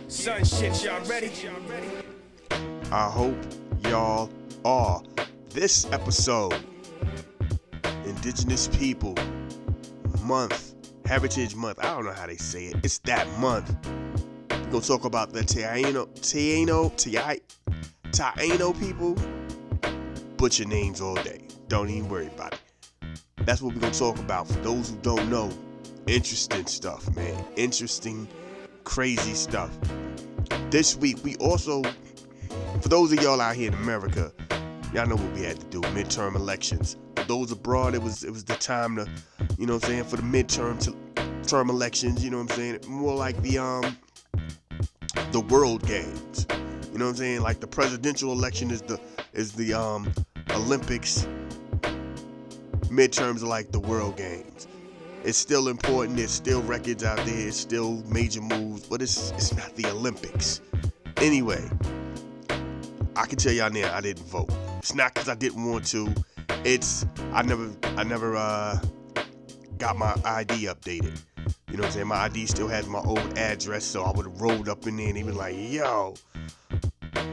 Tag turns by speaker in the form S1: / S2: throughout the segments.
S1: Son shit, y'all ready?
S2: I hope y'all are. This episode, Indigenous People Month, Heritage Month. I don't know how they say it. It's that month. We're going to talk about the Taíno people. Butcher names all day. Don't even worry about it. That's what we're going to talk about. For those who don't know, interesting stuff, man. Interesting, crazy stuff. This week, we also, for those of y'all out here in America, y'all know what we had to do, midterm elections. For those abroad, it was the time to, you know what I'm saying, for the midterm elections, you know what I'm saying, more like the world games. You know what I'm saying? Like the presidential election is the Olympics. Midterms are like the world games. It's still important. There's still records out there. It's still major moves, but it's not the Olympics. Anyway, I can tell y'all now, I didn't vote. It's not because I didn't want to. It's I never got my ID updated. You know what I'm saying? My ID still has my old address, so I would have rolled up in there and they been like, yo,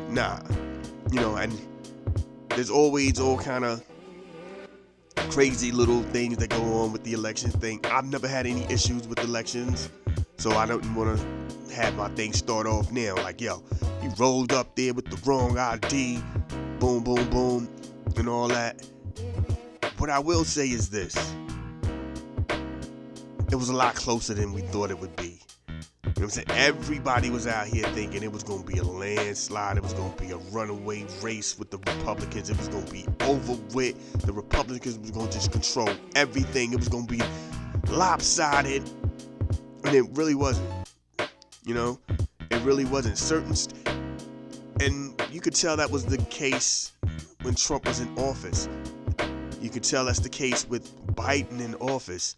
S2: nah. You know, and there's always all kind of crazy little things that go on with the election thing. I've never had any issues with elections, so I don't want to have my thing start off now like, yo, you rolled up there with the wrong ID, boom, boom, boom, and all that. What I will say is this. It was a lot closer than we thought it would be. You know what I'm saying? Everybody was out here thinking it was going to be a landslide. It was going to be a runaway race with the Republicans. It was going to be over with. The Republicans was going to just control everything. It was going to be lopsided. And it really wasn't. You know? It really wasn't. And you could tell that was the case when Trump was in office. You could tell that's the case with Biden in office.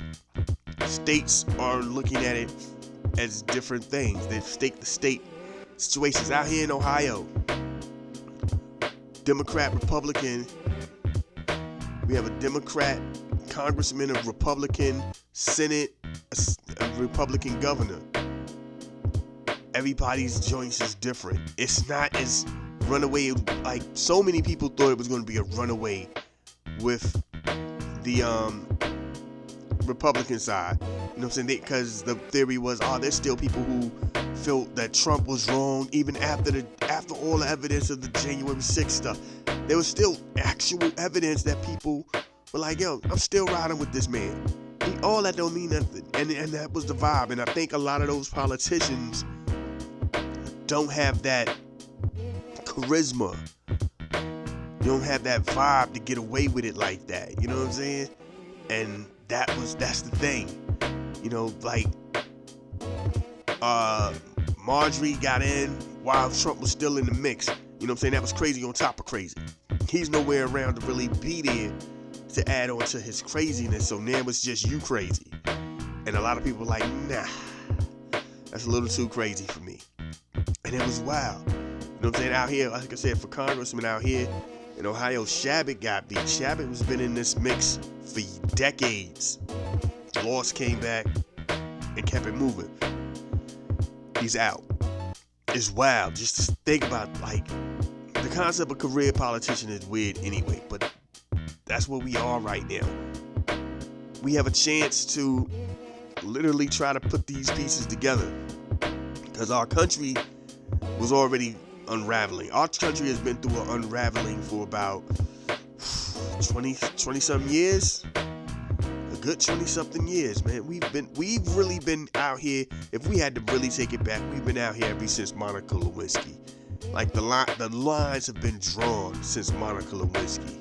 S2: States are looking at it as different things. The state situations out here in Ohio, Democrat, Republican. We have a Democrat congressman, a Republican Senate, a Republican governor. Everybody's joints is different. It's not as runaway, like so many people thought it was going to be a runaway with the Republican side. You know what I'm saying? Because the theory was, there's still people who felt that Trump was wrong even after all the evidence of the January 6th stuff. There was still actual evidence that people were like, yo, I'm still riding with this man. All that don't mean nothing. And that was the vibe. And I think a lot of those politicians don't have that charisma. You don't have that vibe to get away with it like that. You know what I'm saying? And that's the thing. You know, like Marjorie got in while Trump was still in the mix. You know what I'm saying? That was crazy on top of crazy. He's nowhere around to really be there to add on to his craziness. So now it's just you crazy. And a lot of people are like, nah, that's a little too crazy for me. And it was wild. You know what I'm saying? Out here, like I said, for congressmen out here in Ohio, Shabbat got beat. Shabbat has been in this mix for decades. Lost, came back, and kept it moving. He's out. It's wild. Just to think about, like, the concept of career politician is weird anyway, but that's where we are right now. We have a chance to literally try to put these pieces together because our country was already unraveling. Our country has been through an unraveling for about 20-something years. A good 20-something years, man. We've really been out here. If we had to really take it back, we've been out here ever since Monica Lewinsky. Like the lines have been drawn since Monica Lewinsky.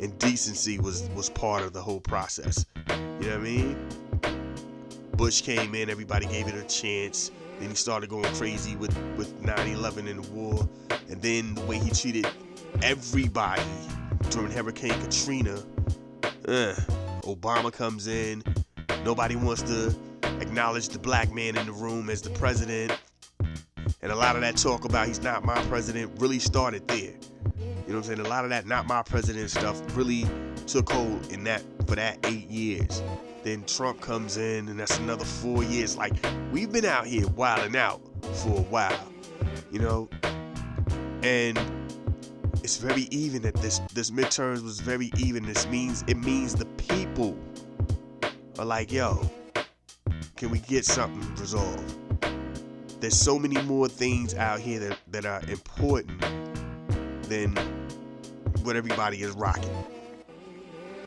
S2: And decency was part of the whole process. You know what I mean? Bush came in, everybody gave it a chance. Then he started going crazy with 9/11 and the war. And then the way he treated everybody during Hurricane Katrina. Obama comes in. Nobody wants to acknowledge the black man in the room as the president. And a lot of that talk about he's not my president really started there. You know what I'm saying? A lot of that not my president stuff really took hold in that for that 8 years. Then Trump comes in, and that's another 4 years. Like, we've been out here wilding out for a while, you know? And it's very even that this midterms was very even. It means the people are like, yo, can we get something resolved? There's so many more things out here that are important than what everybody is rocking.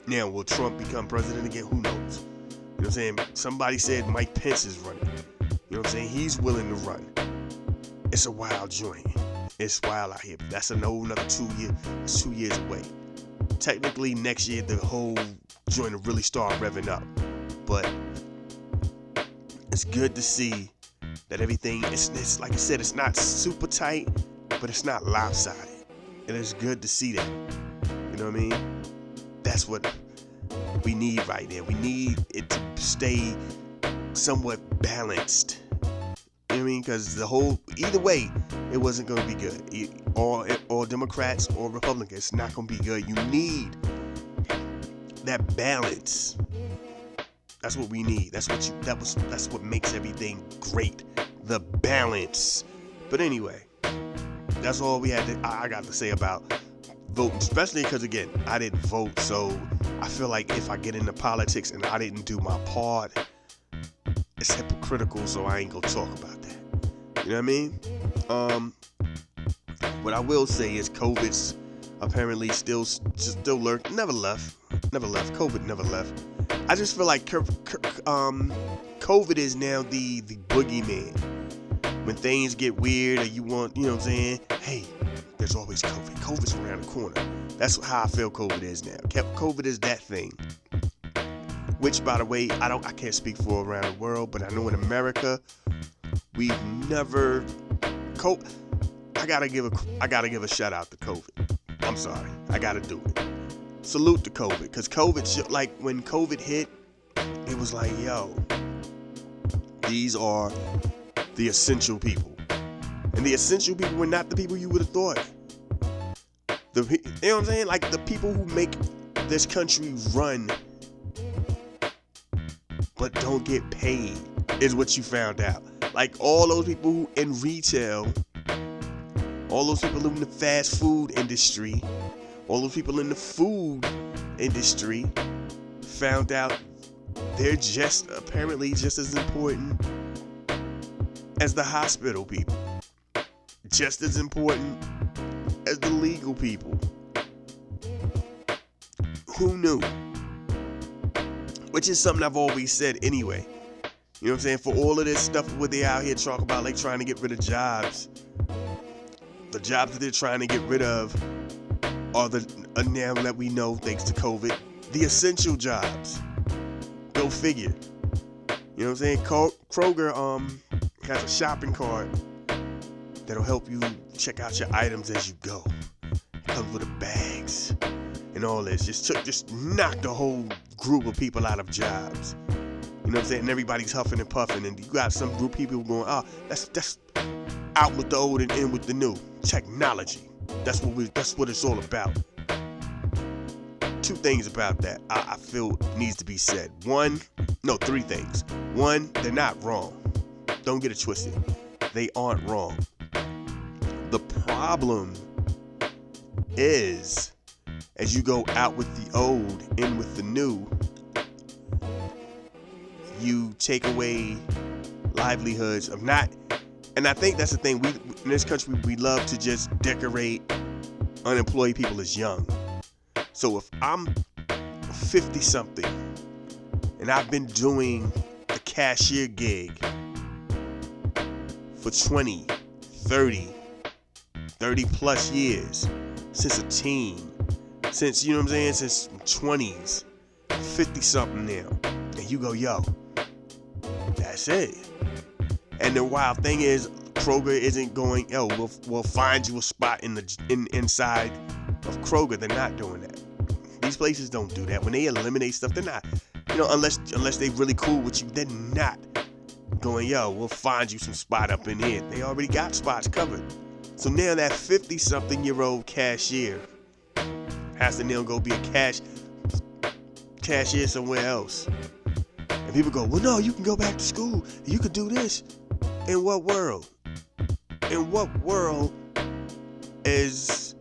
S2: Now, will Trump become president again? Who knows? You know what I'm saying? Somebody said Mike Pence is running. You know what I'm saying? He's willing to run. It's a wild joint. It's wild out here. That's another 2 years. It's 2 years away. Technically, next year, the whole joint will really start revving up. But it's good to see that everything, it's like I said, it's not super tight, but it's not lopsided. And it's good to see that. You know what I mean? That's what we need right there. We need it to stay somewhat balanced. You know what I mean? Because either way, it wasn't going to be good. Or Democrats or Republicans, it's not going to be good. You need that balance. That's what we need. That's what makes everything great. The balance. But anyway, that's all I got to say about voting, especially because, again, I didn't vote, so I feel like if I get into politics and I didn't do my part, it's hypocritical, so I ain't gonna talk about that. You know what I mean? What I will say is COVID's apparently still lurk. Never left. COVID never left. I just feel like COVID is now the boogeyman. When things get weird or you know what I'm saying? Hey, there's always COVID. COVID's around the corner. That's how I feel COVID is now. COVID is that thing. Which, by the way, I can't speak for around the world, but I know in America, we've never. I gotta give a shout out to COVID. I'm sorry, I gotta do it. Salute to COVID, because COVID, like when COVID hit, it was like, yo, these are the essential people. And the essential people were not the people you would have thought. You know what I'm saying? Like the people who make this country run but don't get paid is what you found out. Like all those people who in retail, all those people in the fast food industry, all those people in the food industry found out they're apparently just as important as the hospital people. Just as important as the legal people. Who knew? Which is something I've always said anyway. You know what I'm saying? For all of this stuff what they out here talk about, like trying to get rid of jobs. The jobs that they're trying to get rid of are now that we know, thanks to COVID, the essential jobs. Go figure. You know what I'm saying? Kroger has a shopping cart that'll help you check out your items as you go. It comes with the bags and all this. Just knocked a whole group of people out of jobs. You know what I'm saying? And everybody's huffing and puffing, and you got some group of people going, that's out with the old and in with the new. Technology. That's what it's all about. Two things about that I feel needs to be said. Three things. One, they're not wrong. Don't get it twisted. They aren't wrong. The problem is, as you go out with the old, in with the new, you take away livelihoods of not. And I think that's the thing. We in this country, we love to just decorate unemployed people as young. So if I'm 50-something and I've been doing a cashier gig for 20, 30 plus years, since a teen, since, you know what I'm saying, since 20s, 50-something now, and you go, yo, that's it. And the wild thing is, Kroger isn't going, yo, we'll find you a spot inside of Kroger. They're not doing that. These places don't do that. When they eliminate stuff, they're not, unless they really cool with you, they're not going, yo, we'll find you some spot up in here. They already got spots covered. So now that 50-something-year-old cashier has to now go be a cashier somewhere else. people go, well, no, you can go back to school. You could do this. In what world? In what world is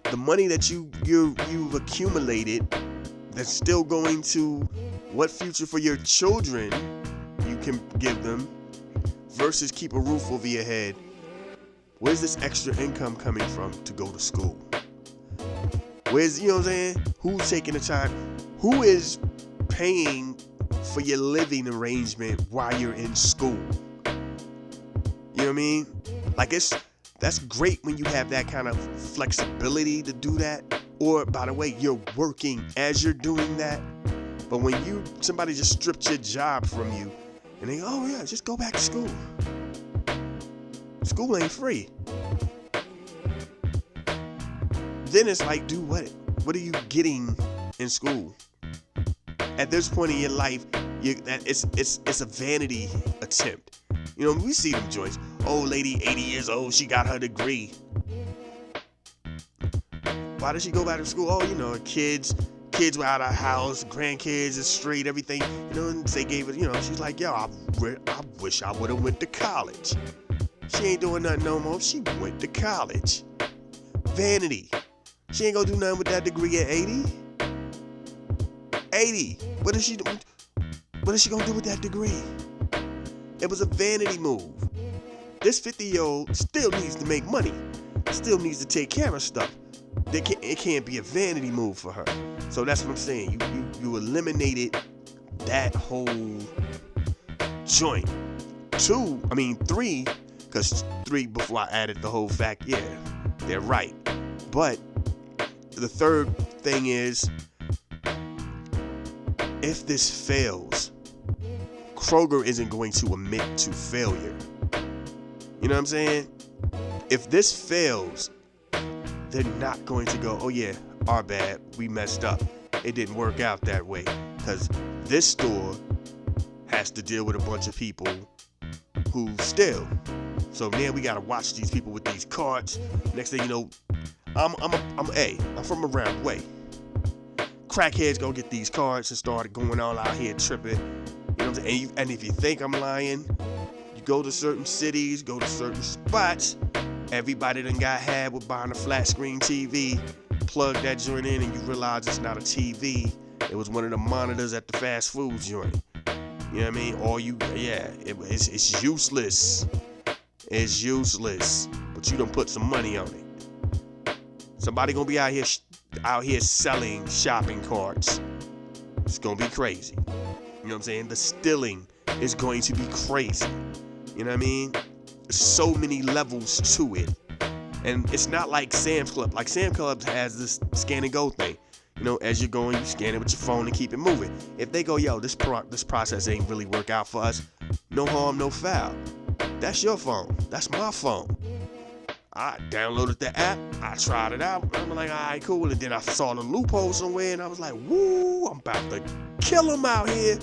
S2: the money that you've accumulated that's still going to what future for your children you can give them versus keep a roof over your head? Where's this extra income coming from to go to school? Where's, you know what I'm saying? Who's taking the time? Who is paying for your living arrangement while you're in school? You know what I mean? Like, that's great when you have that kind of flexibility to do that. Or, by the way, you're working as you're doing that. But when somebody just stripped your job from you and they go, oh yeah, just go back to school. School ain't free. Then it's like, dude, what are you getting in school? At this point in your life, it's a vanity attempt. You know, we see them joints. Old lady, 80 years old, she got her degree. Why did she go back to school? Oh, you know, kids were out of the house, grandkids is straight, everything. You know, and they gave it, you know, she's like, yo, I wish I would have went to college. She ain't doing nothing no more. She went to college. Vanity. She ain't gonna do nothing with that degree at 80. 80. What is she gonna do with that degree? It was a vanity move. This 50-year-old still needs to make money. Still needs to take care of stuff. It can't be a vanity move for her. So that's what I'm saying. You eliminated that whole joint. 3, because 3 before I added the whole fact, yeah, they're right. But the third thing is, if this fails, Kroger isn't going to admit to failure. You know what I'm saying? If this fails, they're not going to go, oh yeah, our bad, we messed up. It didn't work out that way. Because this store has to deal with a bunch of people who steal. So now we gotta watch these people with these carts. Next thing you know, I'm from around the way. Crackheads go get these carts and start going all out here tripping. You know what I'm saying? And if you think I'm lying, you go to certain cities, go to certain spots. Everybody done got had with buying a flat screen TV. Plug that joint in and you realize it's not a TV. It was one of the monitors at the fast food joint. You know what I mean? It's useless. It's useless. But you done put some money on it. Somebody gonna be out here selling shopping carts. It's gonna be crazy. You know what I'm saying? The stealing is going to be crazy. You know what I mean? There's so many levels to it. And it's not like Sam's Club. Like Sam's Club has this scan and go thing. You know, as you're going, you scan it with your phone and keep it moving. If they go, yo, this process ain't really work out for us, no harm, no foul. That's your phone. That's my phone. I downloaded the app. I tried it out. I'm like, all right, cool. And then I saw the loophole somewhere, and I was like, woo, I'm about to kill them out here.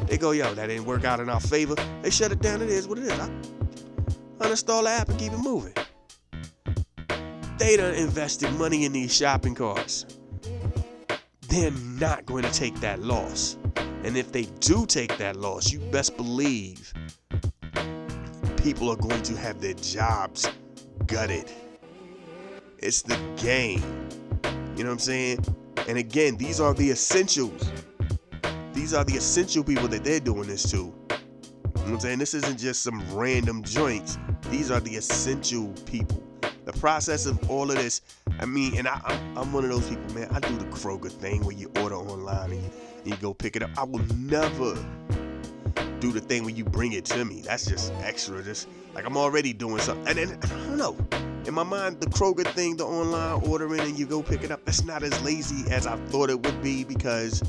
S2: They go, yo, that didn't work out in our favor. They shut it down. It is what it is. I uninstall the app and keep it moving. They done invested money in these shopping carts. They're not going to take that loss. And if they do take that loss, you best believe people are going to have their jobs gutted. It's the game. You know what I'm saying? And again, these are the essentials. These are the essential people that they're doing this to. You know what I'm saying? This isn't just some random joints. These are the essential people. The process of all of this, I mean, and I'm one of those people, man. I do the Kroger thing where you order online and you go pick it up. I will never do the thing where you bring it to me. That's just extra. Just like I'm already doing something. And then, I don't know. In my mind, the Kroger thing, the online ordering and you go pick it up, that's not as lazy as I thought it would be, because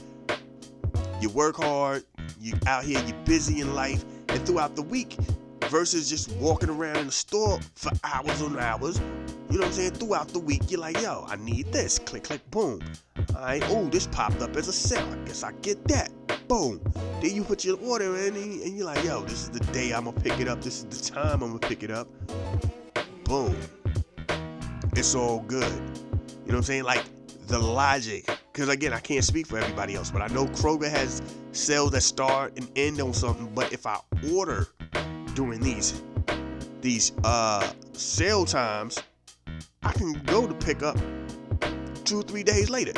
S2: you work hard, you out here, you're busy in life, and throughout the week, versus just walking around in the store for hours on hours. You know what I'm saying? Throughout the week, you're like, yo, I need this. Click, click, boom. All right, oh, this popped up as a sale. I guess I get that. Boom. Then you put your order in and you're like, yo, this is the day I'm going to pick it up. This is the time I'm going to pick it up. Boom. It's all good. You know what I'm saying? Like, the logic because again, I can't speak for everybody else, but I know Kroger has sales that start and end on something. But if I order during these sale times, I can go to pick up 2 or 3 days later.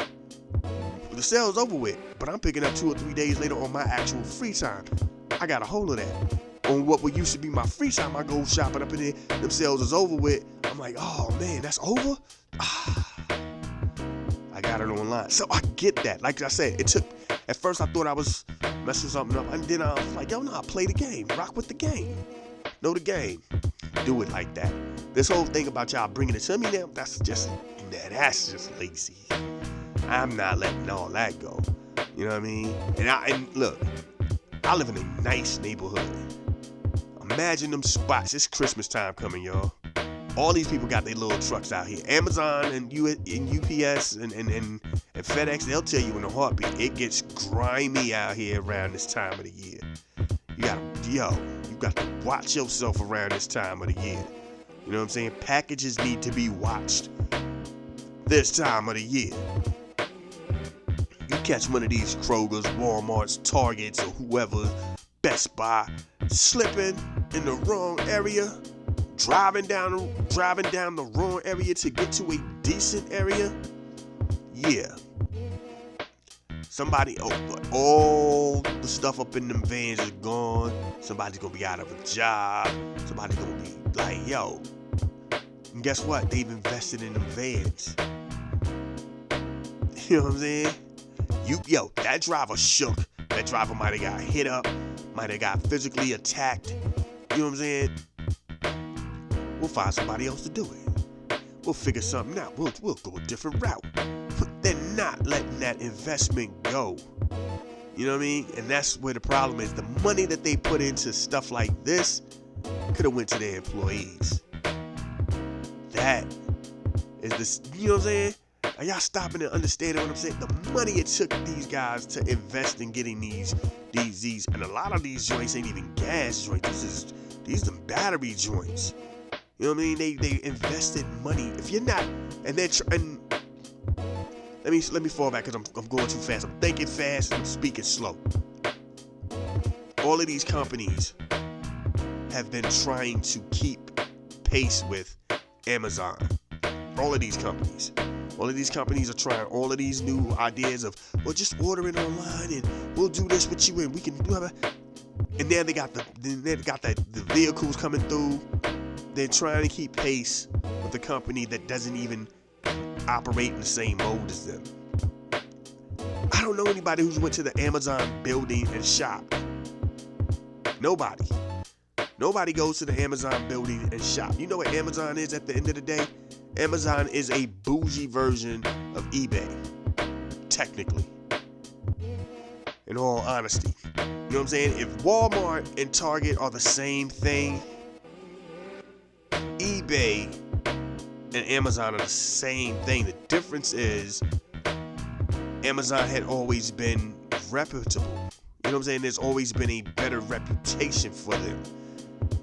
S2: The sale's over with, but I'm picking up 2 or 3 days later on my actual free time. I got a hold of that. On what would used to be my free time, I go shopping up in there. Them sales is over with. I'm like, oh man, that's over? I got it online. So I get that. Like I said, it took, at first I thought I was messing something up. And then I was like, yo, no, I play the game. Rock with the game. Know the game. Do it like that. This whole thing about y'all bringing it to me now, that's just lazy. I'm not letting all that go. You know what I mean? And look, I live in a nice neighborhood. Imagine them spots. It's Christmas time coming, y'all. All these people got their little trucks out here. Amazon and UPS and FedEx, they'll tell you in a heartbeat, it gets grimy out here around this time of the year. You got to watch yourself around this time of the year. You know what I'm saying? Packages need to be watched this time of the year. You catch one of these Krogers, Walmarts, Targets, or whoever, Best Buy, slipping in the wrong area, driving down the wrong area to get to a decent area. Yeah. Somebody, all the stuff up in them vans is gone. Somebody's gonna be out of a job. Somebody's gonna be like, yo. And guess what? They've invested in them vans. You know what I'm saying? That driver shook. That driver might have got hit up, might have got physically attacked. You know what I'm saying? We'll find somebody else to do it. We'll figure something out. We'll go a different route. But they're not letting that investment go. You know what I mean? And that's where the problem is. The money that they put into stuff like this could have went to their employees. That is this. You know what I'm saying? Are y'all stopping and understanding what I'm saying? The money it took these guys to invest in getting these, and a lot of these joints ain't even gas joints. These them battery joints. You know what I mean? They invested money. If you're not, and let me fall back because I'm going too fast. I'm thinking fast and I'm speaking slow. All of these companies have been trying to keep pace with Amazon. All of these companies are trying all of these new ideas of, well, just order it online and we'll do this with you and we can do it. And then they got the vehicles coming through. They're trying to keep pace with the company that doesn't even operate in the same mode as them. I don't know anybody who's went to the Amazon building and shopped. Nobody. Nobody goes to the Amazon building and shop. You know what Amazon is at the end of the day? Amazon is a bougie version of eBay, technically. In all honesty. You know what I'm saying? If Walmart and Target are the same thing, eBay and Amazon are the same thing. The difference is Amazon had always been reputable. You know what I'm saying? There's always been a better reputation for them.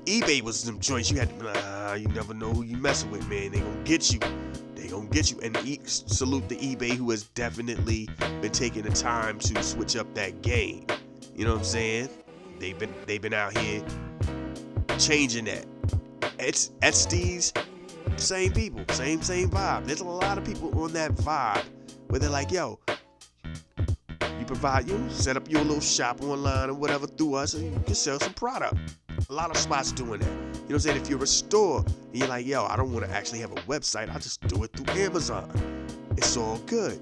S2: eBay was some joints you had to be like, you never know who you messing with, man. They gonna get you. And salute the eBay who has definitely been taking the time to switch up that game. You know what I'm saying? They've been out here changing that. It's Etsy's, same people, same vibe. There's a lot of people on that vibe where they're like, yo, you set up your little shop online or whatever through us and you can sell some product. A lot of spots doing that. You know what I'm saying? If you're a store and you're like, yo, I don't want to actually have a website, I'll just do it through Amazon. It's all good.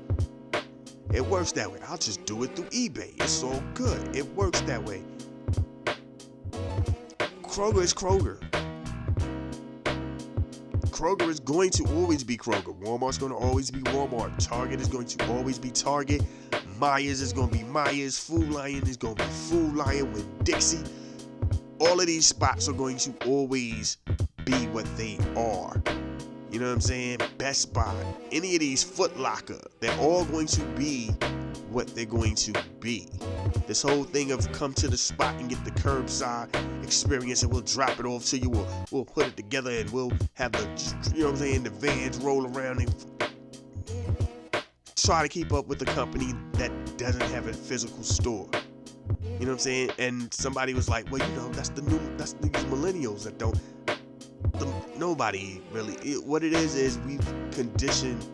S2: It works that way. I'll just do it through eBay. It's all good. It works that way. Kroger is Kroger. Kroger is going to always be Kroger. Walmart's going to always be Walmart. Target is going to always be Target. Myers is going to be Myers. Food Lion is going to be Food Lion with Dixie. All of these spots are going to always be what they are. You know what I'm saying? Best Buy, any of these, Foot Locker, they're all going to be what they're going to be. This whole thing of come to the spot and get the curbside experience and we'll drop it off to you. We'll put it together and we'll have the, you know what I'm saying, the vans roll around and try to keep up with a company that doesn't have a physical store. You know what I'm saying? And somebody was like, well, that's these millennials that don't, nobody really, what it is we've conditioned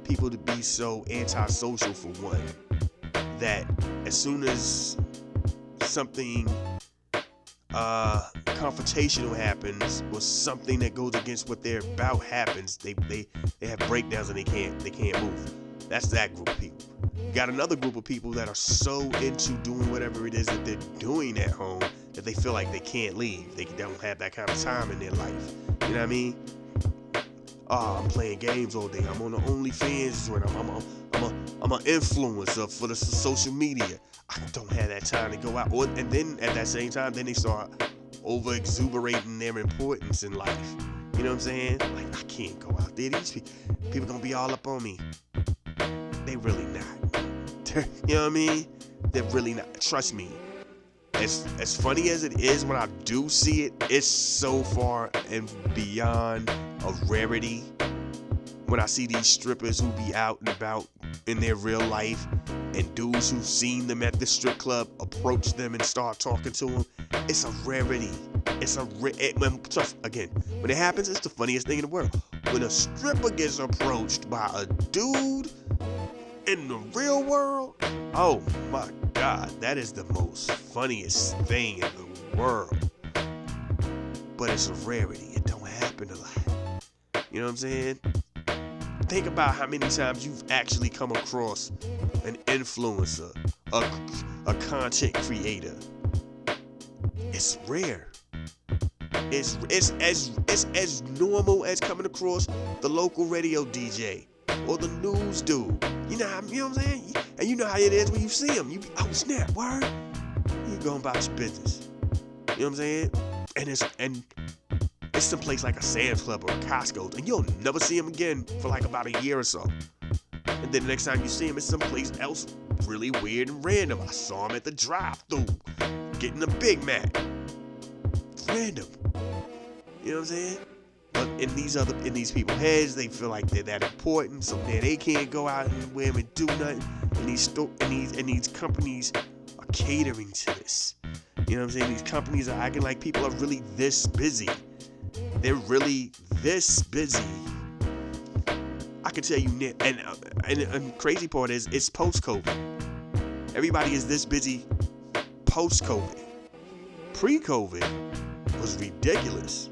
S2: people to be so antisocial, for one, that as soon as something confrontational happens, or something that goes against what they're about happens, they have breakdowns and they can't move. That's that group of people. You got another group of people that are so into doing whatever it is that they're doing at home that they feel like they can't leave. They don't have that kind of time in their life. You know what I mean? Oh, I'm playing games all day. I'm on the OnlyFans joint. I'm an influencer for the social media. I don't have that time to go out. And then at that same time, then they start over exuberating their importance in life. You know what I'm saying? Like, I can't go out there. These people gonna be all up on me. They really not. You know what I mean? They're really not. Trust me. As funny as it is when I do see it, it's so far and beyond a rarity when I see these strippers who be out and about in their real life, and dudes who've seen them at the strip club approach them and start talking to them. It's a rarity. Trust, again, when it happens, it's the funniest thing in the world. When a stripper gets approached by a dude in the real world, oh my God, that is the most funniest thing in the world. But it's a rarity. It don't happen a lot. You know what I'm saying? Think about how many times you've actually come across an influencer, a content creator. It's rare. It's as normal as coming across the local radio DJ or the news dude. You know what I'm saying? And you know how it is when you see him. You be, oh snap, word. You going about your business. You know what I'm saying? And it's someplace like a Sam's Club or a Costco, and you'll never see him again for like about a year or so. And then the next time you see him, it's someplace else really weird and random. I saw him at the drive-thru getting a Big Mac. It's random. You know what I'm saying? But in these people's heads, they feel like they're that important, so now they can't go out anywhere and do nothing. And these companies are catering to this. You know what I'm saying? These companies are acting like people are really this busy. They're really this busy. I can tell you, and crazy part is, it's post-COVID. Everybody is this busy post-COVID. Pre-COVID was ridiculous.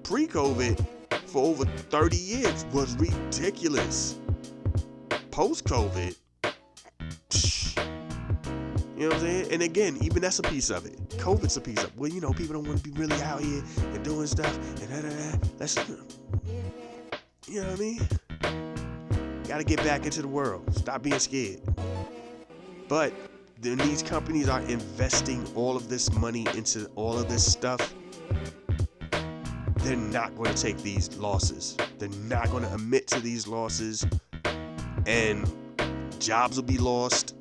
S2: Pre-COVID for over 30 years was ridiculous. Post-COVID, you know what I'm saying? And again, even that's a piece of it. COVID's a piece of it. Well, people don't want to be really out here and doing stuff and That's, you know what I mean? Gotta get back into the world. Stop being scared. But then these companies are investing all of this money into all of this stuff. They're not going to take these losses. They're not going to admit to these losses. And jobs will be lost.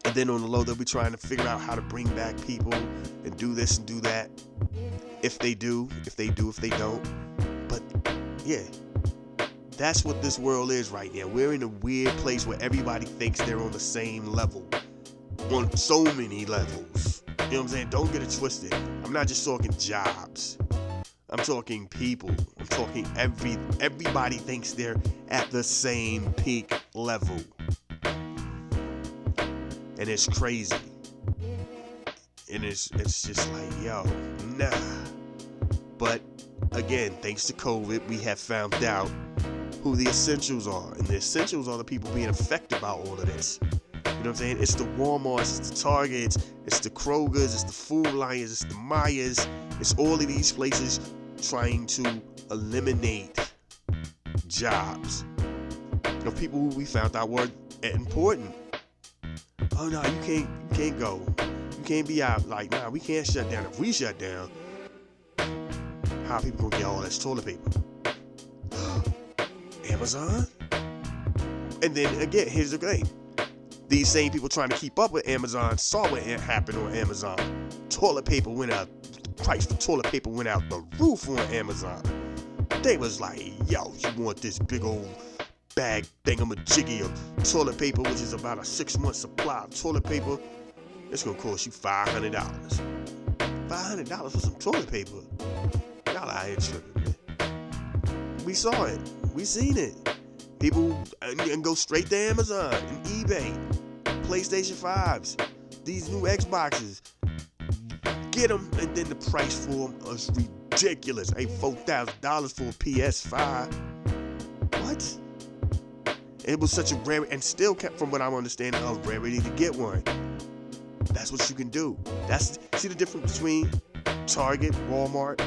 S2: And then on the low, they'll be trying to figure out how to bring back people and do this and do that. If they do, if they don't. But yeah, that's what this world is right now. We're in a weird place where everybody thinks they're on the same level. On so many levels. You know what I'm saying? Don't get it twisted. I'm not just talking jobs. I'm talking people. I'm talking everybody thinks they're at the same peak level. And it's crazy. And it's just like, yo, nah. But again, thanks to COVID, we have found out who the essentials are. And the essentials are the people being affected by all of this. You know what I'm saying? It's the Walmarts, it's the Targets, it's the Krogers, it's the Food Lions, it's the Myers. It's all of these places trying to eliminate jobs of people who we found out were important. Oh no, you can't go. You can't be out. Like, nah, we can't shut down. If we shut down, how are people gonna get all this toilet paper? Amazon? And then again, here's the thing. These same people trying to keep up with Amazon saw what happened on Amazon. Toilet paper went up. The price for toilet paper went out the roof on Amazon. They was like, yo, you want this big old bag thingamajiggy of toilet paper, which is about a 6-month supply of toilet paper. It's gonna cost you $500. $500 for some toilet paper. Y'all out here tripping, man. We saw it. We seen it. People and go straight to Amazon and eBay. PlayStation 5s. These new Xboxes. Get them, and then the price for them is ridiculous. Hey, $4,000 for a PS5. What? It was such a rare, and still kept, from what I'm understanding, a rarity to get one. That's what you can do. See the difference between Target, Walmart,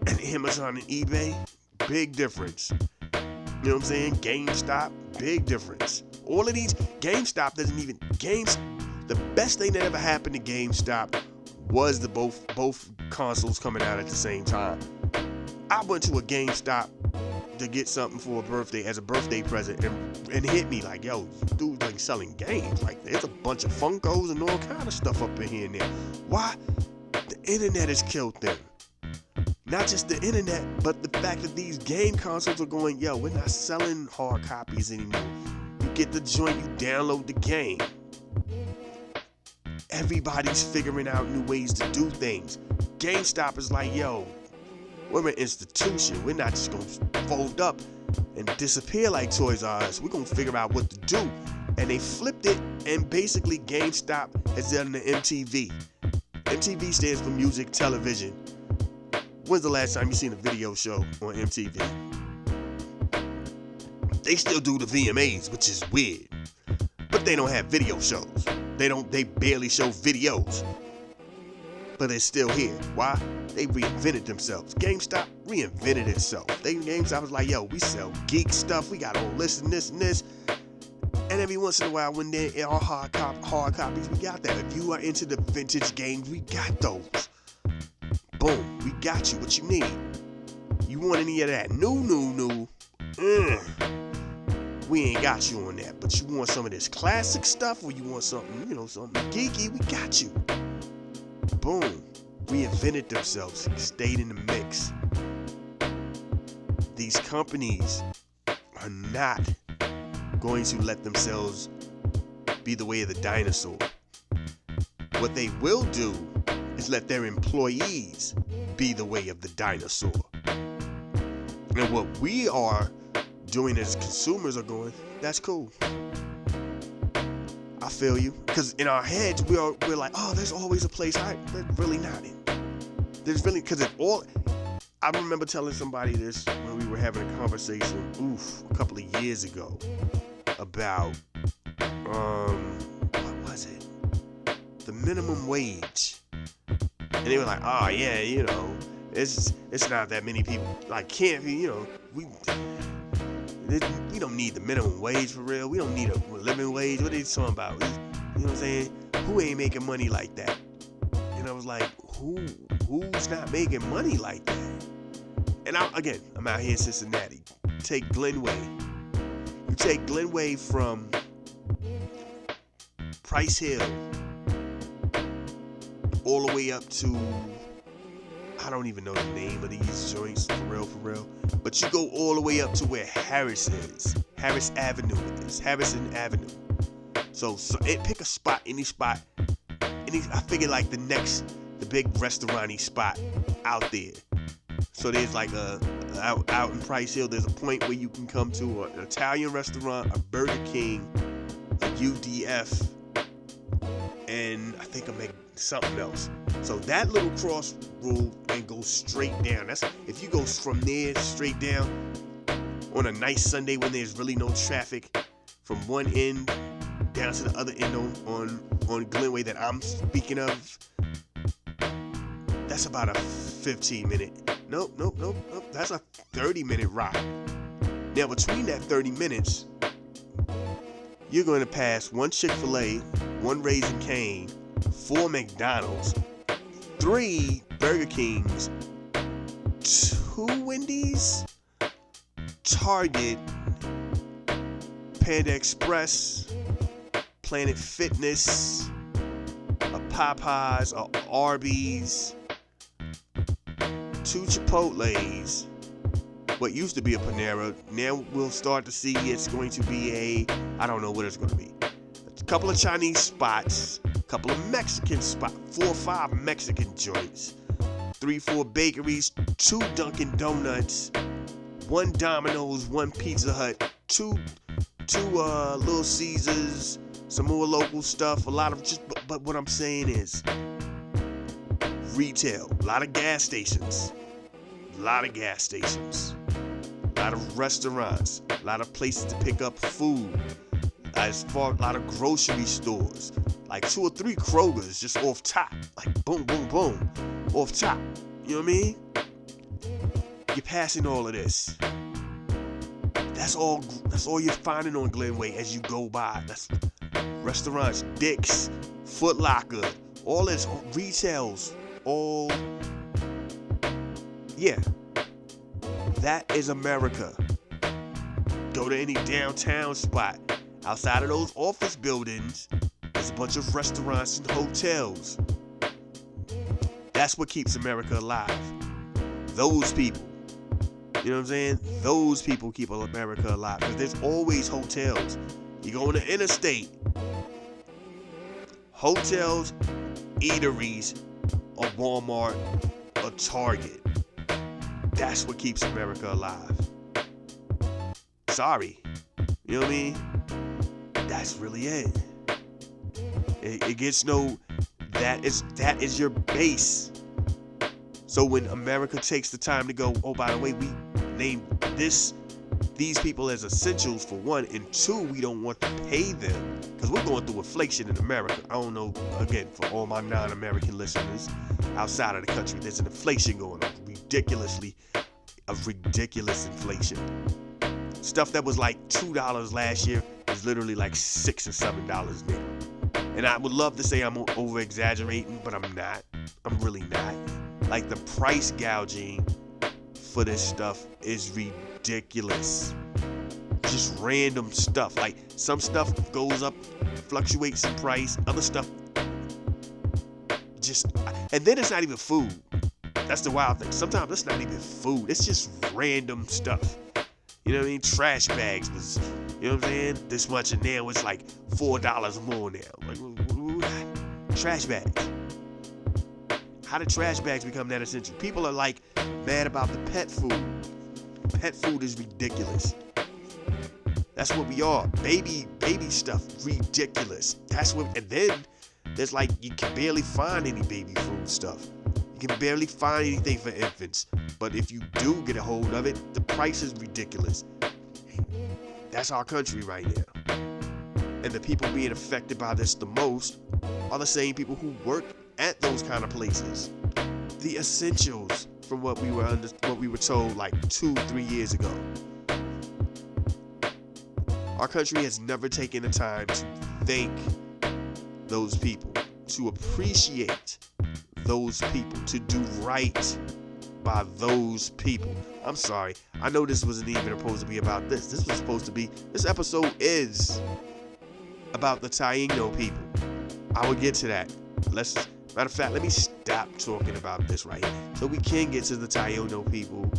S2: and Amazon and eBay? Big difference. You know what I'm saying? GameStop, big difference. All of these, GameStop doesn't even, the best thing that ever happened to GameStop was the both consoles coming out at the same time. I went to a GameStop to get something for a birthday, as a birthday present, and hit me like, yo, dude, like selling games. Like, there's a bunch of Funkos and all kind of stuff up in here and there. Why? The internet has killed them. Not just the internet, but the fact that these game consoles are going, yo, we're not selling hard copies anymore. You get the joint, you download the game. Everybody's figuring out new ways to do things. GameStop is like, yo, we're an institution. We're not just going to fold up and disappear like Toys R Us. We're going to figure out what to do. And they flipped it, and basically GameStop has done the MTV. MTV stands for Music Television. When's the last time you seen a video show on MTV? They still do the VMAs, which is weird. But they don't have video shows. They barely show videos. But it's still here. Why? They reinvented themselves. GameStop reinvented itself. GameStop was like, yo, we sell geek stuff. We got all this and this and this. And every once in a while, when they're in our hard copies, we got that. If you are into the vintage games, we got those. Boom, we got you what you need. You want any of that new? We ain't got you on that. But you want some of this classic stuff, or you want something, something geeky, we got you. Boom. Reinvented themselves, stayed in the mix. These companies are not going to let themselves be the way of the dinosaur. What they will do is let their employees be the way of the dinosaur. And what we are doing as consumers are going, that's cool. I feel you. Because in our heads, we're like, oh, there's always a place. There's really not. There's really, because I remember telling somebody this when we were having a conversation, a couple of years ago, about, what was it? The minimum wage. And they were like, oh yeah, it's not that many people, like, can't be, we don't need the minimum wage for real. We don't need a living wage. What are they talking about? You know what I'm saying? Who ain't making money like that? And I was like, who's not making money like that? And I'm out here in Cincinnati. Take Glenway. You take Glenway from Price Hill all the way up to, I don't even know the name of these joints, for real. But you go all the way up to where Harris is. Harris Avenue is. Harrison Avenue. So pick a spot, any spot. I figured like the big restaurant-y spot out there. So there's like out in Price Hill, there's a point where you can come to an Italian restaurant, a Burger King, a UDF, and I think something else. So that little cross road and go straight down. That's if you go from there straight down on a nice Sunday when there's really no traffic, from one end down to the other end on Glenway that I'm speaking of. That's about a 15-minute. Nope. That's a 30-minute ride. Now between that 30 minutes, you're going to pass one Chick-fil-A, one Raising Cane, 4 McDonald's, 3 Burger Kings, 2 Wendy's, Target, Panda Express, Planet Fitness, a Popeyes, a Arby's, 2 Chipotle's, what used to be a Panera. Now we'll start to see it's going to be I don't know what it's going to be. A couple of Chinese spots, a couple of Mexican spots, 4 or 5 Mexican joints, 3-4 bakeries, 2 Dunkin' Donuts, 1 Domino's, 1 Pizza Hut, 2 Little Caesars, some more local stuff, a lot of but what I'm saying is retail, a lot of gas stations, a lot of restaurants, a lot of places to pick up food, a lot of grocery stores, like 2 or 3 Krogers just off top, like boom, boom, boom, off top. You know what I mean? You're passing all of this. That's all you're finding on Glenway as you go by. That's restaurants, Dick's, Foot Locker, all this retails, all. Yeah, that is America. Go to any downtown spot. Outside of those office buildings, there's a bunch of restaurants and hotels. That's what keeps America alive. Those people. You know what I'm saying? Those people keep America alive. Because there's always hotels. You go on the interstate. Hotels, eateries, a Walmart, a Target. That's what keeps America alive. Sorry. You know what I mean? That's really it. It gets that is your base. So when America takes the time to go, oh, by the way, we named these people as essentials for 1, and 2, we don't want to pay them because we're going through inflation in America. I don't know, again, for all my non-American listeners outside of the country, there's an inflation going on, ridiculous inflation. Stuff that was like $2 last year is literally like $6 or $7 now. And I would love to say I'm over-exaggerating, but I'm not. I'm really not. Like, the price gouging for this stuff is ridiculous. Just random stuff. Like, some stuff goes up, fluctuates in price. Other stuff and then it's not even food. That's the wild thing. Sometimes it's not even food. It's just random stuff. You know what I mean? Trash bags was, you know what I'm saying? This much, and now it's like $4 more now. Like, trash bags. How did trash bags become that essential? People are like mad about the pet food. Pet food is ridiculous. That's what we are. Baby stuff, ridiculous. That's what, and then there's like, you can barely find any baby food stuff. You can barely find anything for infants. But if you do get a hold of it, the price is ridiculous. That's our country right now. And the people being affected by this the most are the same people who work at those kind of places. The essentials, from what we were told like 2-3 years ago. Our country has never taken the time to thank those people, to appreciate those people, to do right by those people. I'm sorry. I know this wasn't even supposed to be about this. This episode is about the Taíno people. I will get to that. Matter of fact, let me stop talking about this right here so we can get to the Taíno people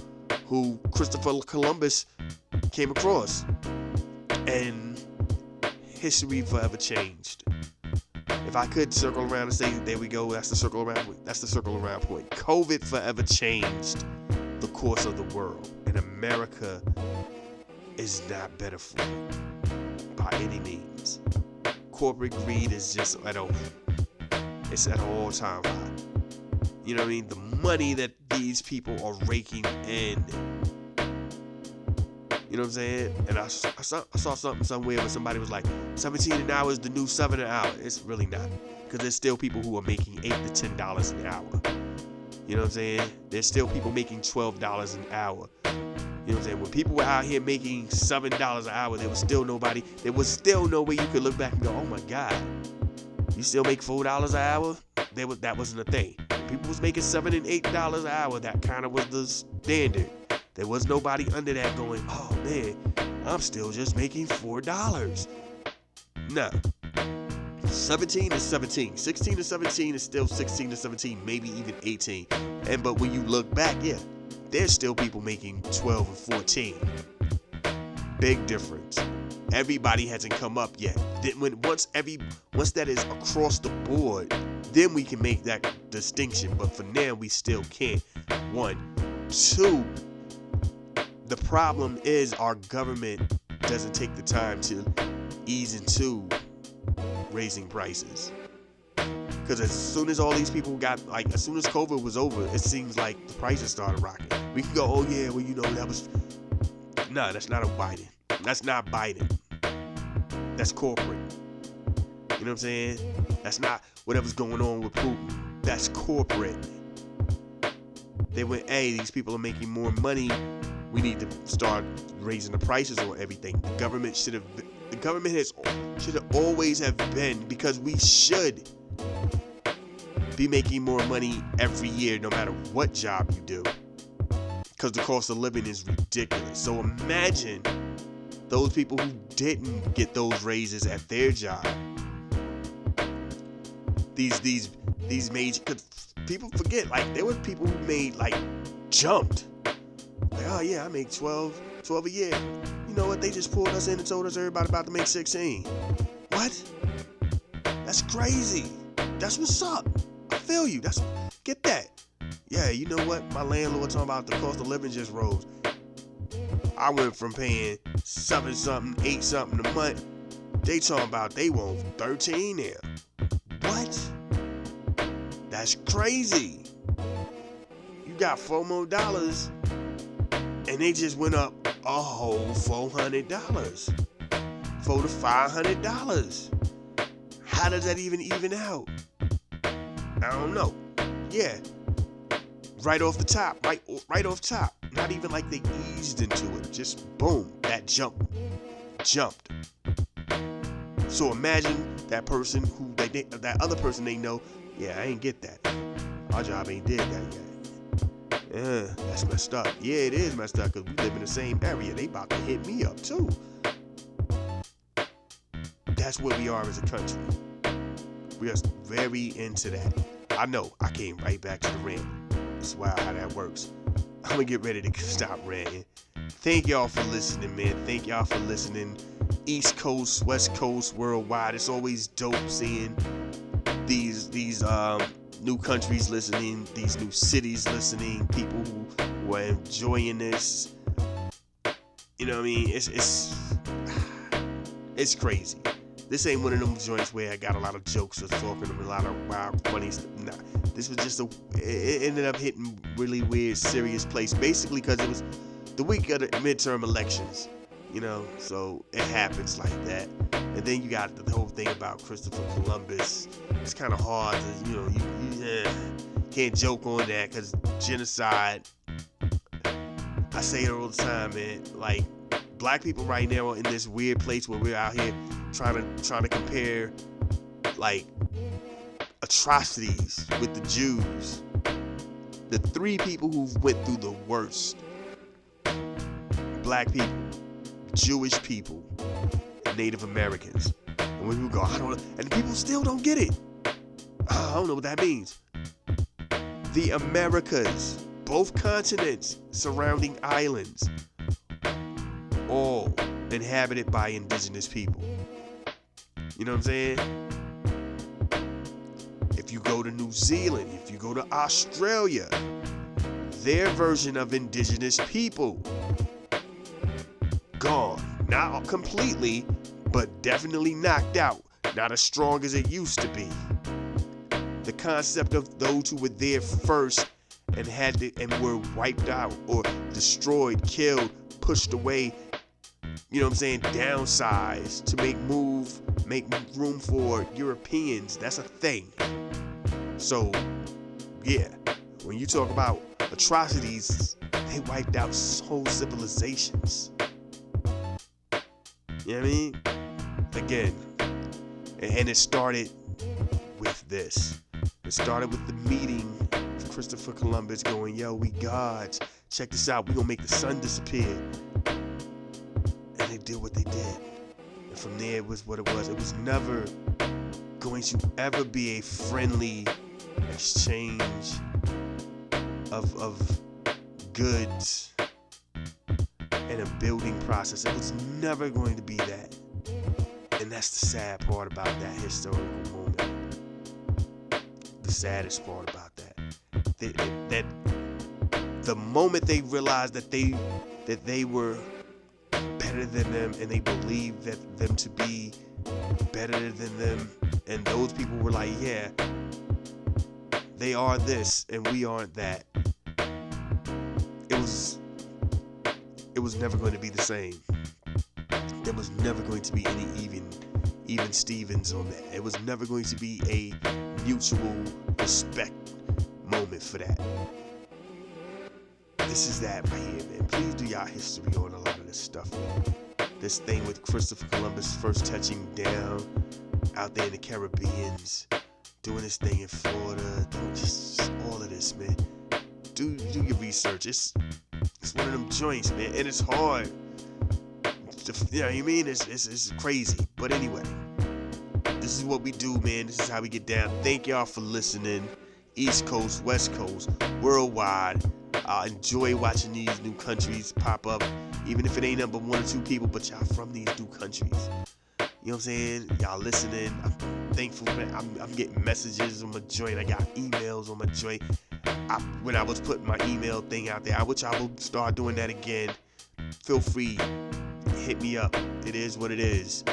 S2: who Christopher Columbus came across. And history forever changed. If I could circle around and say, there we go, that's the circle around point. COVID forever changed the course of the world. And America is not better for it by any means. Corporate greed is just it's at an all-time high. You know what I mean? The money that these people are raking in. You know what I'm saying? And I saw something somewhere where somebody was like, 17 an hour is the new 7 an hour. It's really not. Because there's still people who are making $8 to $10 an hour. You know what I'm saying? There's still people making $12 an hour. You know what I'm saying? When people were out here making $7 an hour, there was still no way you could look back and go, oh my God, you still make $4 an hour? That wasn't a thing. When people was making $7 and $8 an hour, that kind of was the standard. There was nobody under that going, oh man, I'm still just making $4. No. 17 is 17. 16 to 17 is still 16 to 17, maybe even 18. But when you look back, yeah, there's still people making 12 and 14. Big difference. Everybody hasn't come up yet. Then once that is across the board, then we can make that distinction. But for now, we still can't. 1, 2. The problem is our government doesn't take the time to ease into raising prices. Because as soon as all these people as soon as COVID was over, it seems like the prices started rocking. We can go, oh yeah, well, that was... Nah, that's not a Biden. That's not Biden. That's corporate. You know what I'm saying? That's not whatever's going on with Putin. That's corporate. They went, hey, these people are making more money. We need to start raising the prices on everything. The government should have always have been, because we should be making more money every year, no matter what job you do, because the cost of living is ridiculous. So imagine those people who didn't get those raises at their job. These major, because people forget, there was people who made jumped. Oh yeah, I make 12 a year. You know what? They just pulled us in and told us everybody about to make 16. What? That's crazy. That's what's up. I feel you. Get that. Yeah, you know what? My landlord talking about the cost of living just rose. I went from paying 7 something, 8 something a month. They talking about they want 13 now. What? That's crazy. You got $4 more, and they just went up a whole $400, $400 to $500. How does that even out? I don't know. Yeah, right off the top, right off top. Not even like they eased into it. Just boom, that jumped. So imagine that person that other person they know. Yeah, I ain't get that. Our job ain't did that yet. Yeah, that's messed up. Yeah, it is messed up because we live in the same area. They about to hit me up too. That's where we are as a country. We are very into that. I know. I came right back to the rant. It's wild how that works. I'm gonna get ready to stop ranting. Thank y'all for listening, man. Thank y'all for listening. East Coast, West Coast, worldwide. It's always dope seeing these new countries listening, these new cities listening, people who are enjoying this. You know what I mean? It's crazy. This ain't one of them joints where I got a lot of jokes or talking a lot of wild, funny stuff. Nah, this was just it ended up hitting really weird, serious place. Basically, because it was the week of the midterm elections, so it happens like that. And then you got the whole thing about Christopher Columbus. It's kind of hard to, you can't joke on that because genocide. I say it all the time, man. Black people right now are in this weird place where we're out here trying to compare atrocities with the Jews. The 3 people who went through the worst: Black people, Jewish people, and Native Americans. And when people go, I don't know, and people still don't get it. I don't know what that means. The Americas, both continents, surrounding islands, all inhabited by indigenous people. You know what I'm saying? If you go to New Zealand, if you go to Australia, their version of indigenous people, gone. Not completely, but definitely knocked out. Not as strong as it used to be. The concept of those who were there first and were wiped out or destroyed, killed, pushed away, you know what I'm saying, downsized to make room for Europeans. That's a thing. So, yeah, when you talk about atrocities, they wiped out whole civilizations. You know what I mean? Again, and it started with this. It started with the meeting of Christopher Columbus going, yo, we gods. Check this out. We're going to make the sun disappear. And they did what they did. And from there, it was what it was. It was never going to ever be a friendly exchange of goods and a building process. It was never going to be that. And that's the sad part about that historical moment. The saddest part about that. That the moment they realized that they were better than them, and they believed that them to be better than them, and those people were like, yeah, they are this and we aren't that. It was never going to be the same. There was never going to be any even Stevens on that. It was never going to be a mutual respect moment for that. This is that right here, man. Please do y'all history on a lot of this stuff, man. This thing with Christopher Columbus first touching down out there in the Caribbeans, doing this thing in Florida, doing just all of this, man. Do your research. It's one of them joints, man, and it's hard. You know what I mean? It's crazy. But anyway, this is what we do, man. This is how we get down. Thank y'all for listening. East Coast, West Coast, worldwide. I enjoy watching these new countries pop up, even if it ain't number one or two people, but y'all from these new countries. You know what I'm saying? Y'all listening. I'm thankful for that. I'm getting messages on my joint. I got emails on my joint. When I was putting my email thing out there, which I will start doing that again. Feel free. Hit me up. It is what it is.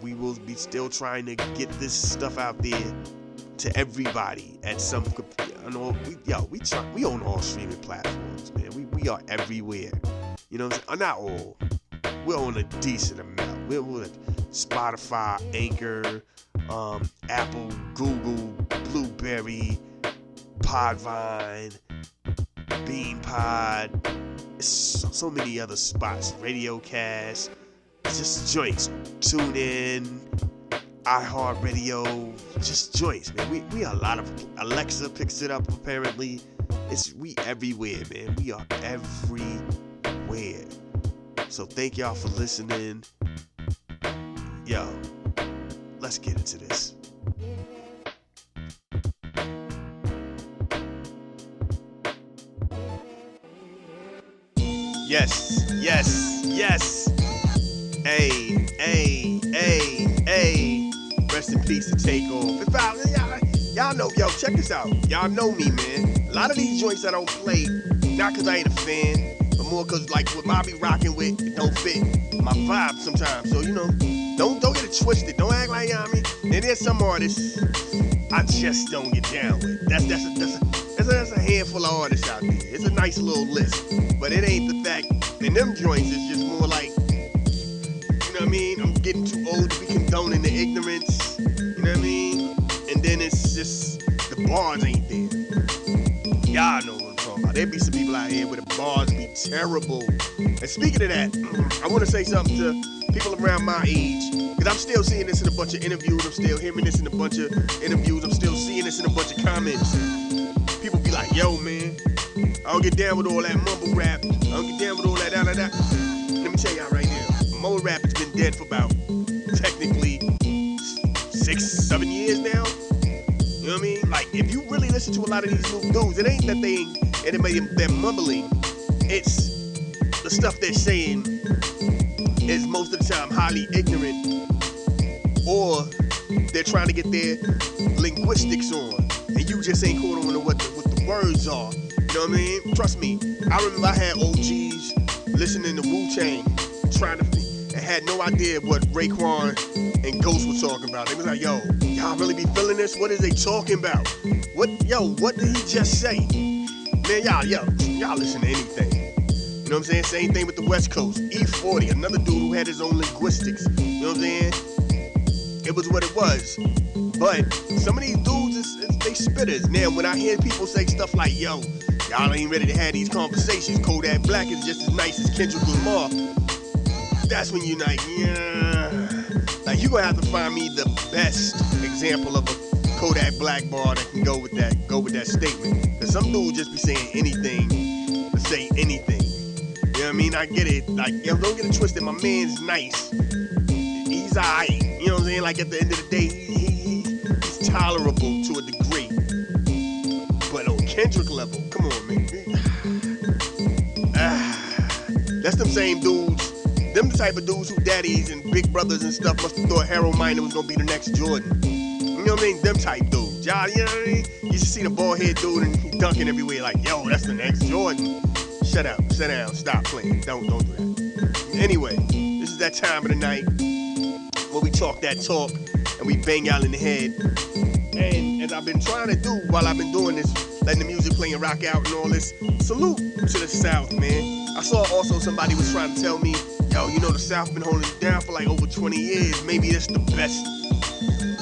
S2: We will be still trying to get this stuff out there to everybody at some. We own all streaming platforms, man. We are everywhere. You know what I'm saying? Not all. We're on a decent amount. We're on Spotify, Anchor, Apple, Google, Blueberry, Podvine, BeanPod, so many other spots. Radiocast, just joints. Tune in, iHeartRadio, just joints, man. We are a lot of. Alexa picks it up apparently. We everywhere, man. We are everywhere. So thank y'all for listening. Yo, let's get into this. Yes. Hey. Rest in peace to Takeoff. Y'all know, yo, check this out. Y'all know me, man. A lot of these joints I don't play, not because I ain't a fan, but more because, like, what I be rocking with, it don't fit my vibe sometimes. So, you know, don't get it twisted. Don't act like, you know what I mean? And there's some artists I just don't get down with. That's a handful of artists out there. It's a nice little list. But it ain't the fact, and them joints is just more like, you know what I mean? I'm getting too old to be condoning the ignorance. You know what I mean? And then it's just, the bars ain't there. Y'all know what I'm talking about. There be some people out here where the bars be terrible. And speaking of that, I want to say something to people around my age. Because I'm still seeing this in a bunch of interviews. I'm still hearing this in a bunch of interviews. I'm still seeing this in a bunch of comments. People be like, yo, man, I don't get down with all that mumble rap. I don't get down with all that da-da-da. Let me tell y'all right now, mumble rap has been dead for about, technically, 6-7 years now. You know what I mean? Like, if you really listen to a lot of these new dudes, it ain't that they're mumbling. It's the stuff they're saying is most of the time highly ignorant, or they're trying to get their linguistics on, and you just ain't caught on to what the words are. You know what I mean? Trust me, I remember I had OGs listening to Wu-Tang, and had no idea what Raekwon and Ghost were talking about. They was like, yo, y'all really be feeling this? What is they talking about? What did he just say? Man, y'all listen to anything. You know what I'm saying? Same thing with the West Coast. E40, another dude who had his own linguistics. You know what I'm saying? It was what it was. But some of these dudes, they spitters. Now, when I hear people say stuff like, yo, y'all ain't ready to have these conversations. Kodak Black is just as nice as Kendrick Lamar. That's when you're like, yeah. Like, you're going to have to find me the best example of a Kodak Black bar that can go with that statement. Because some dudes just be saying anything to say anything. You know what I mean? I get it. Like, yo, don't get it twisted. My man's nice. He's alright. You know what I'm saying? Like, at the end of the day, he's tolerable to a degree. But on Kendrick level. Come on, man. That's them same dudes. Them the type of dudes who daddies and big brothers and stuff must have thought Harold Miner was gonna be the next Jordan. You know what I mean? Them type dudes. Y'all, you know what I mean? You just see the bald head dude and he dunking everywhere like, yo, that's the next Jordan. Shut up, sit down, stop playing. Don't do that. Anyway, this is that time of the night where we talk that talk and we bang y'all in the head. And as I've been trying to do while I've been doing this, letting the music play and rock out and all this, salute to the South, man. I saw also somebody was trying to tell me, yo, you know the South been holding it down for like over 20 years. Maybe that's the best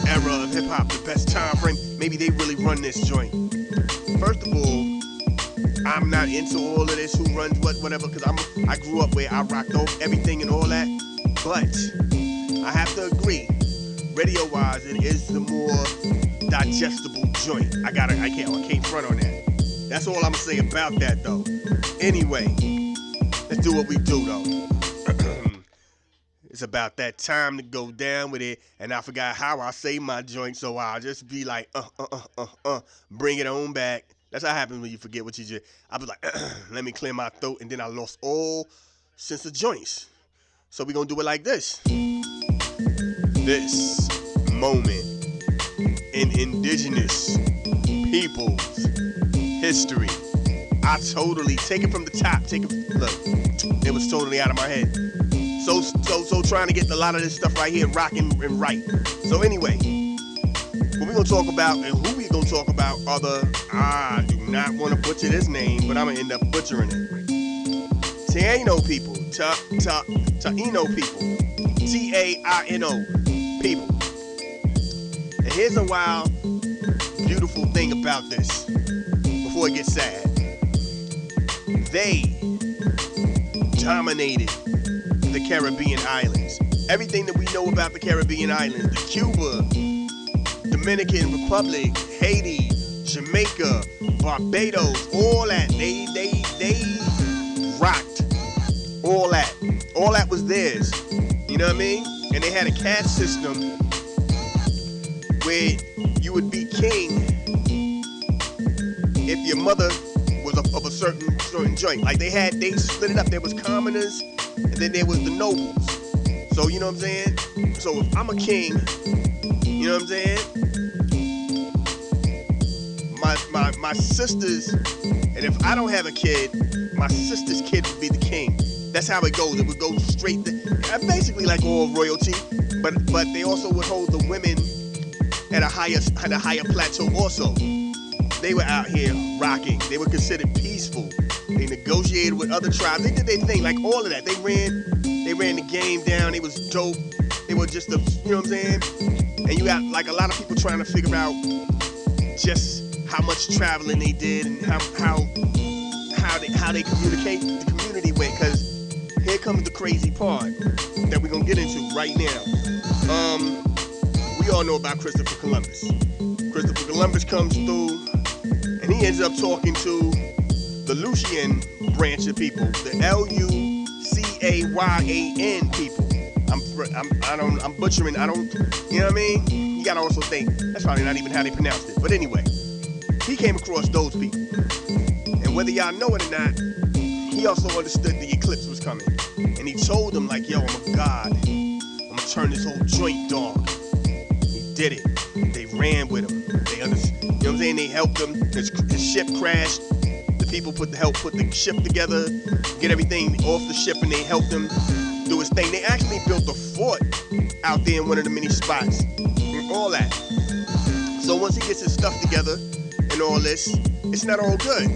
S2: era of hip hop, the best time frame. Maybe they really run this joint. First of all, I'm not into all of this, who runs what, whatever, because I grew up where I rocked off everything and all that. But I have to agree, radio-wise, it is the more digestible joint. I can't front on that. That's all I'm gonna say about that though. Anyway, let's do what we do though. It's about that time to go down with it, and I forgot how I say my joint, so I'll just be like, bring it on back. That's how it happens when you forget what you just. I was like, let me clear my throat, and then I lost all sense of joints. So we're gonna do it like this. This moment in indigenous people's history. I totally take it from the top. Look, it was totally out of my head. So trying to get a lot of this stuff right here rocking and right. So anyway, what we're gonna talk about and who we gonna talk about are I do not want to butcher this name, but I'm gonna end up butchering it. Taíno people, Taíno people, Taino people. And here's a wild, beautiful thing about this. Before it gets sad, they dominated the Caribbean islands. Everything that we know about the Caribbean islands, the Cuba, Dominican Republic, Haiti, Jamaica, Barbados, all that, they rocked all that. All that was theirs. You know what I mean? And they had a caste system where you would be king if your mother was of a certain joint. Like they split it up. There was commoners, and then there was the nobles. So you know what I'm saying? So if I'm a king, you know what I'm saying? My sisters, and if I don't have a kid, my sister's kid would be the king. That's how it goes. It would go straight basically like all royalty, but they also would hold the women at a higher plateau also. They were out here rocking. They were considered peaceful. They negotiated with other tribes. They did their thing, like all of that. They ran the game down. They was dope. They were just you know what I'm saying? And you got like a lot of people trying to figure out just how much traveling they did and how they communicate the community with. Because here comes the crazy part that we're gonna get into right now. We all know about Christopher Columbus. Christopher Columbus comes through, and he ends up talking to the Lucian branch of people, the Lucayan people. I'm butchering. You know what I mean? You gotta also think that's probably not even how they pronounced it. But anyway, he came across those people, and whether y'all know it or not, he also understood the eclipse was coming, and he told them like, "Yo, I'm a god. I'm gonna turn this whole joint dark." He did it. They ran with him. They understood. You know what I'm saying? They helped him. His ship crashed. The people put the ship together, get everything off the ship, and they helped him do his thing. They actually built a fort out there in one of the many spots, and all that. So once he gets his stuff together and all this, it's not all good.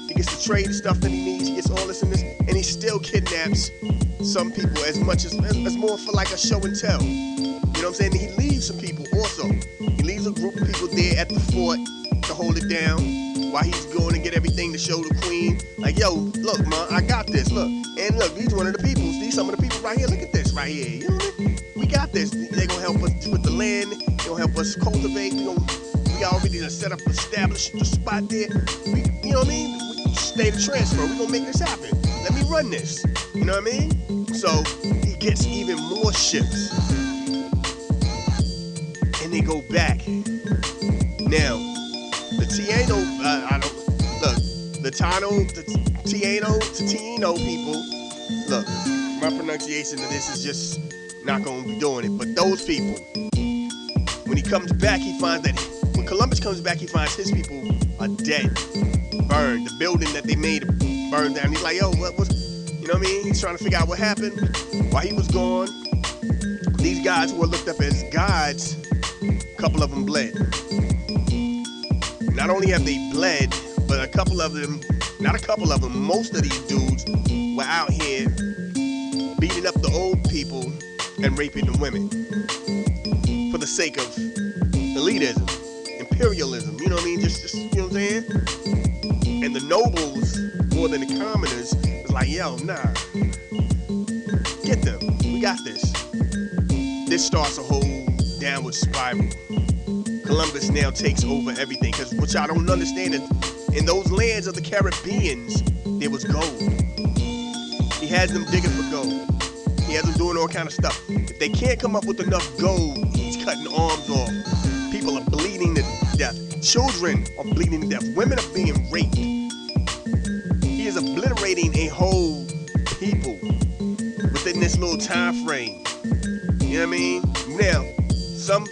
S2: He gets to trade the stuff that he needs. He gets all this and this, and he still kidnaps some people as much as more for like a show and tell. You know what I'm saying? He leaves some people also. He leaves a group of people there at the fort to hold it down while he's going to get everything to show the queen. Like, yo, look, man, I got this. Look, and look, these one of the people. These some of the people right here. Look at this right here. You know what I mean? We got this. They're gonna help us with the land. They're gonna help us cultivate. We already set up, established the spot there. You know what I mean? State of transfer. We're gonna make this happen. Let me run this. You know what I mean? So he gets even more ships. And they go back. Now, the Taíno, I don't look. The Taíno people. Look, my pronunciation of this is just not gonna be doing it. But those people, when he comes back, he finds that when Columbus comes back, he finds his people are dead, burned. The building that they made burned down. He's like, yo, what was? You know what I mean? He's trying to figure out what happened while he was gone. These guys who were looked up as gods, a couple of them bled. Not only have they bled, but a couple of them, not a couple of them, most of these dudes were out here beating up the old people and raping the women for the sake of elitism, imperialism, you know what I mean? Just you know what I'm saying? And the nobles, more than the commoners, was like, yo, nah, get them, we got this. This starts a whole downward spiral. Columbus now takes over everything, because what y'all don't understand is in those lands of the Caribbeans, there was gold. He has them digging for gold. He has them doing all kind of stuff. If they can't come up with enough gold, he's cutting arms off. People are bleeding to death. Children are bleeding to death. Women are being raped. He is obliterating a whole people within this little time frame. You know what I mean? Now, some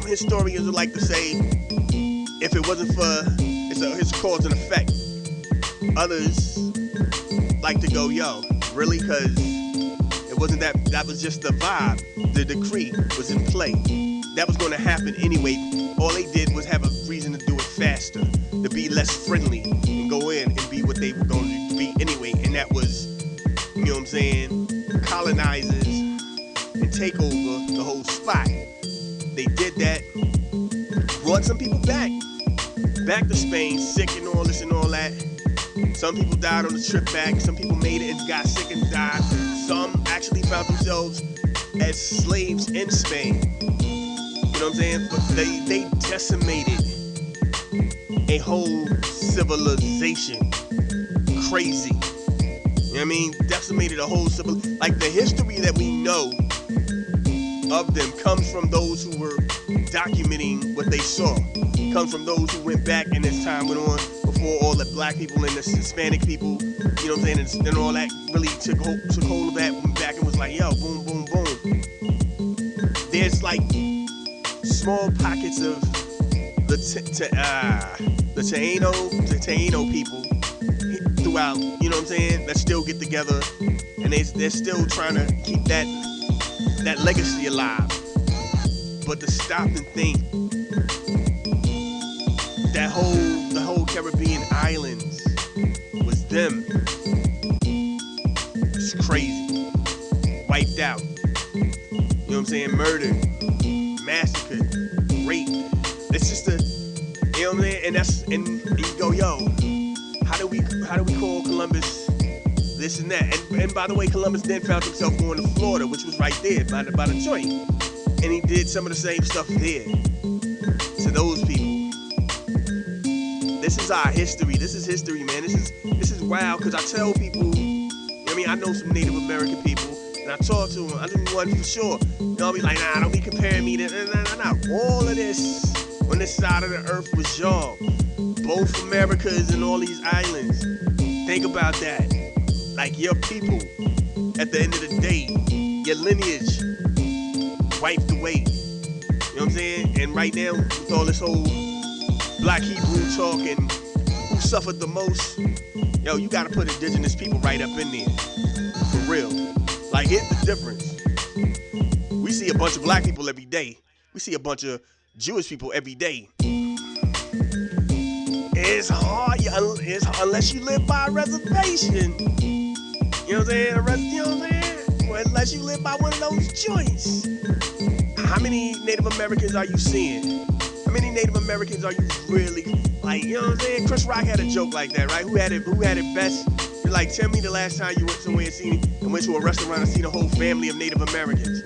S2: historians would like to say, if it wasn't for it's cause and effect. Others like to go, yo, really? Because it wasn't that was just the vibe. The decree was in play. That was going to happen anyway. All they did was have a reason to do it faster, to be less friendly and go in and be what they were going to be anyway. And that was, you know what I'm saying, colonizers and take over the whole spot. They did that, brought some people back to Spain, sick and all this and all that. Some people died on the trip back. Some people made it and got sick and died. Some actually found themselves as slaves in Spain. You know what I'm saying? But they decimated a whole civilization. Crazy. You know what I mean? Decimated a whole civilization. Like the history that we know of them comes from those who were documenting what they saw. Comes from those who went back and as time went on, before all the black people and the Hispanic people, you know what I'm saying, and all that really took hold of that, went back and was like, yo, boom, boom, boom. There's like small pockets of the Taíno people throughout, you know what I'm saying, that still get together and they're still trying to keep that legacy alive. But to stop and think, the whole Caribbean islands was them. It's crazy. Wiped out. You know what I'm saying? Murdered, massacred, raped. It's just you know what I'm saying? And you go, yo, how do we call Columbus this and that? And by the way, Columbus then found himself going to Florida, which was right there by the joint. And he did some of the same stuff there to those people. This is our history. This is history, man. This is wild, because I tell people, you know what I mean, I know some Native American people, and I talk to them. I knew one for sure. You know, I'll be like, nah, don't be comparing me to, nah. All of this on this side of the earth was y'all. Both Americas and all these islands. Think about that. Like your people, at the end of the day, your lineage wiped away. You know what I'm saying? And right now, with all this whole Black Hebrew talk and who suffered the most, yo, you gotta put indigenous people right up in there. For real. Like, here's the difference. We see a bunch of black people every day. We see a bunch of Jewish people every day. It's hard, unless you live by a reservation. You know what I'm saying? You know what I'm saying? Well, unless you live by one of those joints. How many Native Americans are you seeing? How many Native Americans are you really, like, you know what I'm saying? Chris Rock had a joke like that, right? Who had it best? You're like, tell me the last time you went somewhere and went to a restaurant and seen a whole family of Native Americans.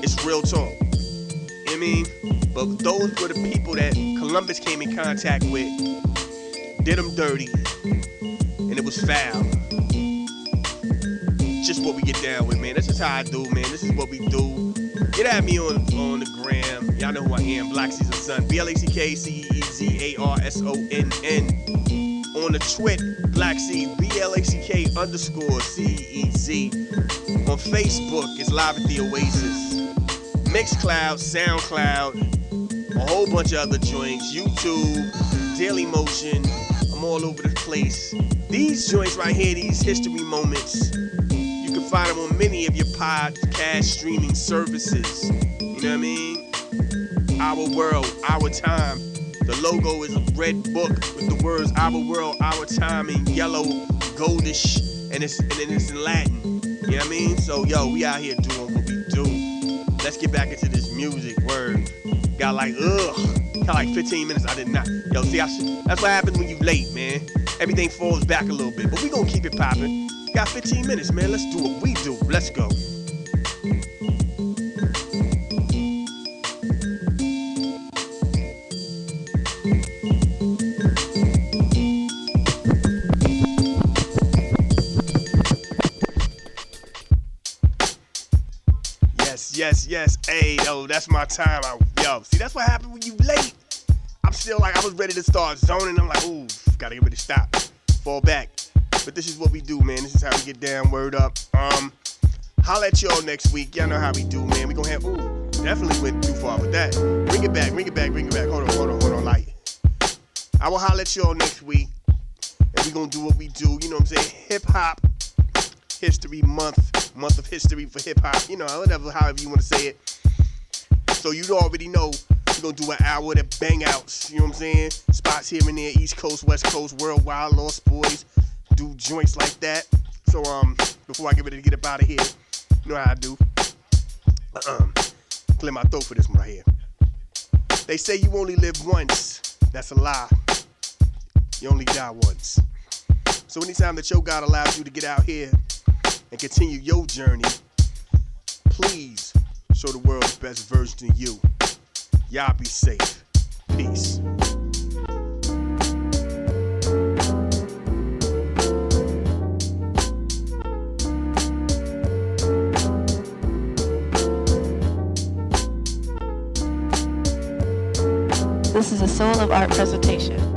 S2: It's real talk. You know what I mean? But those were the people that Columbus came in contact with, did them dirty, and it was foul. Just what we get down with, man. That's just how I do, man. This is what we do. Get at me on the gram. Y'all know who I am. Blackceezar son. BLACKCEEZ. BlackCarsonn. On the twit, Blackceez, BLACK_CEZ. On Facebook, it's Live at the Oasis. Mixcloud, SoundCloud, a whole bunch of other joints, YouTube, Daily Motion. I'm all over the place. These joints right here, these history moments, you can find them on many of your podcast streaming services. You know what I mean? Our world, our time. The logo is a red book with the words "Our world, our time" in yellow, goldish, and it's in Latin. You know what I mean? So yo, we out here doing what we do. Let's get back into this music. Word. Got like 15 minutes. I did not. Yo, see, that's what happens when you late, man. Everything falls back a little bit, but we gonna keep it popping. Got 15 minutes, man. Let's do what we do. Let's go. Yes. Hey, yo, that's my time. Yo, see, that's what happened when you late. I'm still like, I was ready to start zoning. I'm like, ooh, gotta get ready to stop. Fall back. But this is what we do, man. This is how we get down. Word up. Holla at y'all next week. Y'all know how we do, man. We gonna have, definitely went too far with that. Bring it back. Hold on, light. I will holla at y'all next week. And we gonna do what we do. You know what I'm saying? Hip hop history month of history for hip hop, you know, however you want to say it. So you already know we're gonna do an hour that bang outs, you know what I'm saying? Spots here and there, East Coast, West Coast, worldwide, Lost Boys, do joints like that. So before I get ready to get up out of here, you know how I do. Clear my throat for this one right here. They say you only live once. That's a lie. You only die once. So anytime that your God allows you to get out here and continue your journey, please show the world the best version of you. Y'all be safe. Peace.
S1: This is a Soul of Art presentation.